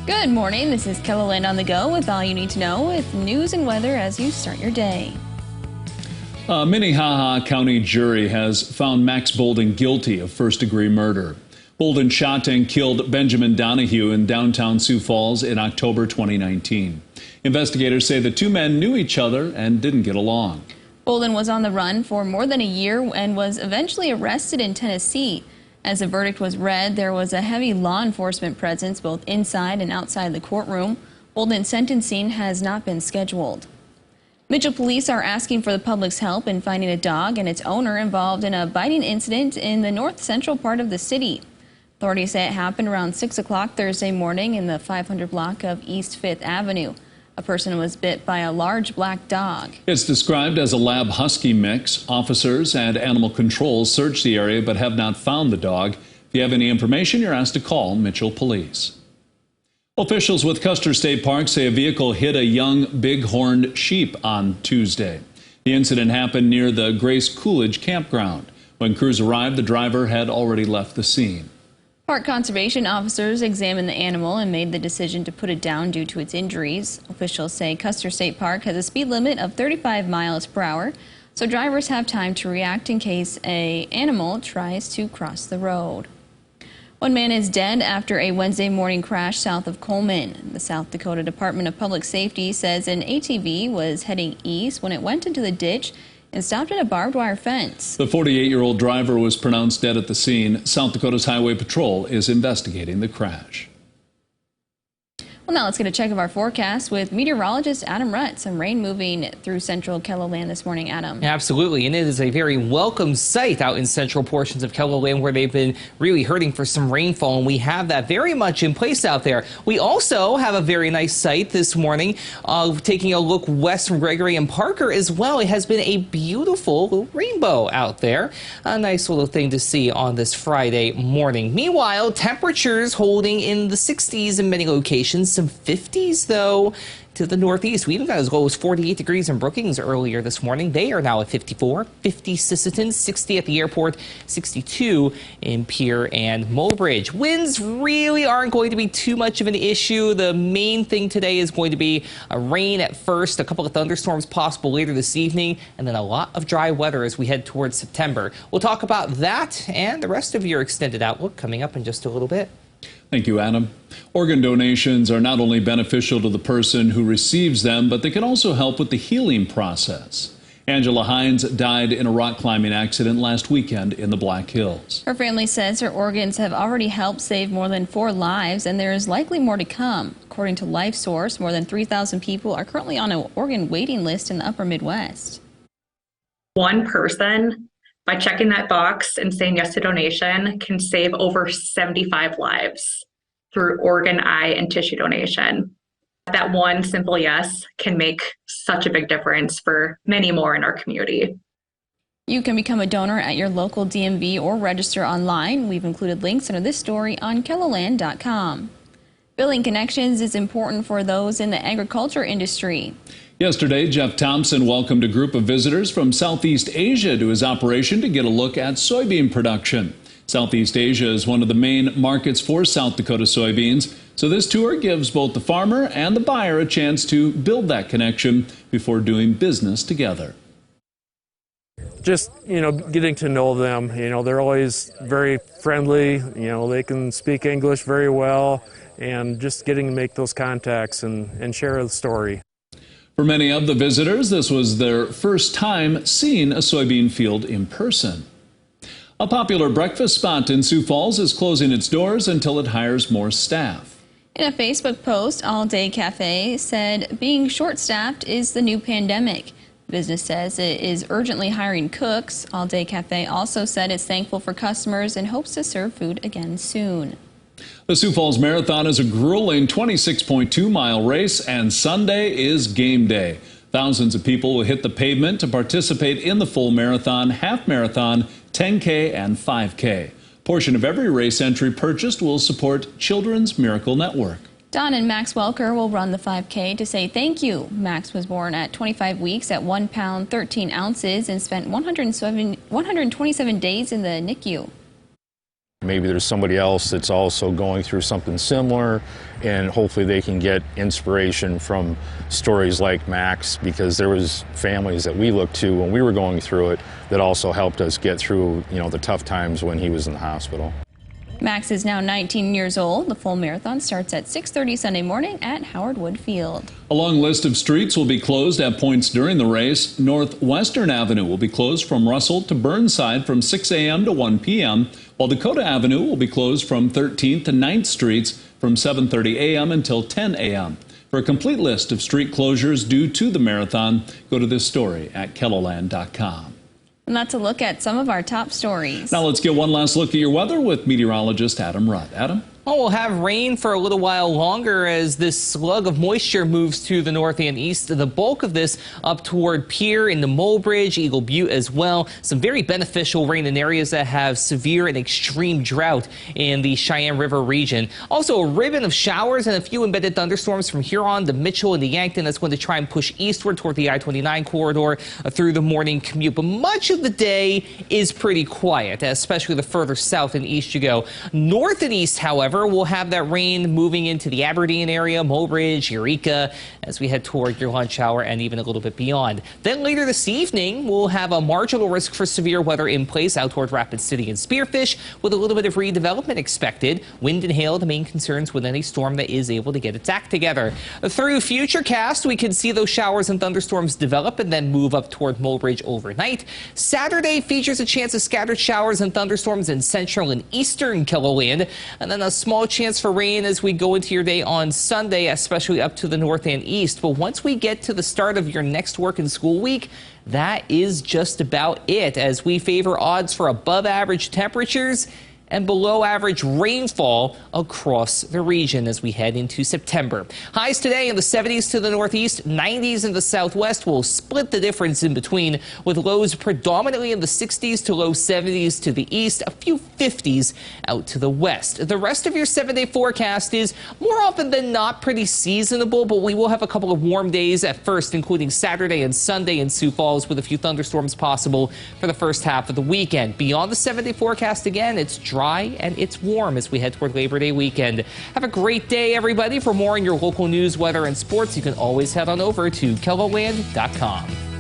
Good morning. This is KELOLAND on the go with all you need to know with news and weather as you start your day. A Minnehaha County jury has found Max Bolden guilty of first-degree murder. Bolden shot and killed Benjamin Donohue in downtown Sioux Falls in October 2019. Investigators say the two men knew each other and didn't get along. Bolden was on the run for more than a year and was eventually arrested in Tennessee. As the verdict was read, there was a heavy law enforcement presence both inside and outside the courtroom. Bolden's sentencing has not been scheduled. Mitchell police are asking for the public's help in finding a dog and its owner involved in a biting incident in the north central part of the city. Authorities say it happened around 6 o'clock Thursday morning in the 500 block of East 5th Avenue. A person was bit by a large black dog. It's described as a lab husky mix. Officers and animal control searched the area but have not found the dog. If you have any information, you're asked to call Mitchell Police. Officials with Custer State Park say a vehicle hit a young bighorn sheep on Tuesday. The incident happened near the Grace Coolidge campground. When crews arrived, the driver had already left the scene. Park conservation officers examined the animal and made the decision to put it down due to its injuries. Officials say Custer State Park has a speed limit of 35 miles per hour, so drivers have time to react in case an animal tries to cross the road. One man is dead after a Wednesday morning crash south of Coleman. The South Dakota Department of Public Safety says an ATV was heading east when it went into the ditch and stopped at a barbed wire fence. The 48-year-old driver was pronounced dead at the scene. South Dakota's Highway Patrol is investigating the crash. Well, now let's get a check of our forecast with meteorologist Adam Rutt. Some rain moving through central KELOLAND this morning, Adam. Absolutely, and it is a very welcome sight out in central portions of KELOLAND where they've been really hurting for some rainfall, and we have that very much in place out there. We also have a very nice sight this morning, taking a look west from Gregory and Parker as well. It has been a beautiful little rainbow out there. A nice little thing to see on this Friday morning. Meanwhile, temperatures holding in the 60s in many locations. Some 50s, though, to the northeast. We even got as low as 48 degrees in Brookings earlier this morning. They are now at 54, 50 Sisseton, 60 at the airport, 62 in Pierre and Mulbridge. Winds really aren't going to be too much of an issue. The main thing today is going to be a rain at first, a couple of thunderstorms possible later this evening, and then a lot of dry weather as we head towards September. We'll talk about that and the rest of your extended outlook coming up in just a little bit. Thank you, Adam. Organ donations are not only beneficial to the person who receives them, but they can also help with the healing process. Angela Hines died in a rock climbing accident last weekend in the Black Hills. Her family says her organs have already helped save more than 4 lives, and there is likely more to come. According to LifeSource, more than 3,000 people are currently on an organ waiting list in the upper Midwest. One person, by checking that box and saying yes to donation, can save over 75 lives through organ, eye, and tissue donation. That one simple yes can make such a big difference for many more in our community. You can become a donor at your local DMV or register online. We've included links under this story on KELOLAND.com. Building connections is important for those in the agriculture industry. Yesterday, Jeff Thompson welcomed a group of visitors from Southeast Asia to his operation to get a look at soybean production. Southeast Asia is one of the main markets for South Dakota soybeans, so this tour gives both the farmer and the buyer a chance to build that connection before doing business together. Just, getting to know them, they're always very friendly, they can speak English very well, and just getting to make those contacts and share the story. For many of the visitors, this was their first time seeing a soybean field in person. A popular breakfast spot in Sioux Falls is closing its doors until it hires more staff. In a Facebook post, All Day Cafe said being short-staffed is the new pandemic. The business says it is urgently hiring cooks. All Day Cafe also said it's thankful for customers and hopes to serve food again soon. The Sioux Falls Marathon is a grueling 26.2-mile race, and Sunday is game day. Thousands of people will hit the pavement to participate in the full marathon, half marathon, 10K, and 5K. Portion of every race entry purchased will support Children's Miracle Network. Don and Max Welker will run the 5K to say thank you. Max was born at 25 weeks at 1 pound 13 ounces and spent 127 days in the NICU. Maybe there's somebody else that's also going through something similar, and hopefully they can get inspiration from stories like Max, because there was families that we looked to when we were going through it that also helped us get through, the tough times when he was in the hospital. Max is now 19 years old. The full marathon starts at 6:30 Sunday morning at Howard Wood Field. A long list of streets will be closed at points during the race. Northwestern Avenue will be closed from Russell to Burnside from 6 a.m. to 1 p.m., while Dakota Avenue will be closed from 13th to 9th Streets from 7:30 a.m. until 10 a.m. For a complete list of street closures due to the marathon, go to this story at KELOLAND.com. And that's a look at some of our top stories. Now let's get one last look at your weather with meteorologist Adam Rutt. Adam? Well, we'll have rain for a little while longer as this slug of moisture moves to the north and east. The bulk of this up toward Pierre into Mulbridge, Eagle Butte as well. Some very beneficial rain in areas that have severe and extreme drought in the Cheyenne River region. Also a ribbon of showers and a few embedded thunderstorms from Huron to Mitchell and to Yankton. That's going to try and push eastward toward the I-29 corridor through the morning commute. But much of the day is pretty quiet, especially the further south and east you go. North and east, however, we'll have that rain moving into the Aberdeen area, Mulbridge, Eureka, as we head toward your lunch hour and even a little bit beyond. Then later this evening, we'll have a marginal risk for severe weather in place out toward Rapid City and Spearfish, with a little bit of redevelopment expected. Wind and hail, the main concerns with any storm that is able to get its act together. Through Futurecast, we can see those showers and thunderstorms develop and then move up toward Mulbridge overnight. Saturday features a chance of scattered showers and thunderstorms in central and eastern KELOLAND, and then a small chance for rain as we go into your day on Sunday, especially up to the north and east. But once we get to the start of your next work and school week, that is just about it, as we favor odds for above average temperatures and below average rainfall across the region as we head into September. Highs today in the 70s to the northeast, 90s in the southwest. Will split the difference in between, with lows predominantly in the 60s to low 70s to the east, a few 50s out to the west. The rest of your 7-day forecast is more often than not pretty seasonable, but we will have a couple of warm days at first, including Saturday and Sunday in Sioux Falls, with a few thunderstorms possible for the first half of the weekend. Beyond the 7-day forecast, again, it's dry and it's warm as we head toward Labor Day weekend. Have a great day, everybody. For more on your local news, weather, and sports, you can always head on over to KELOLAND.com.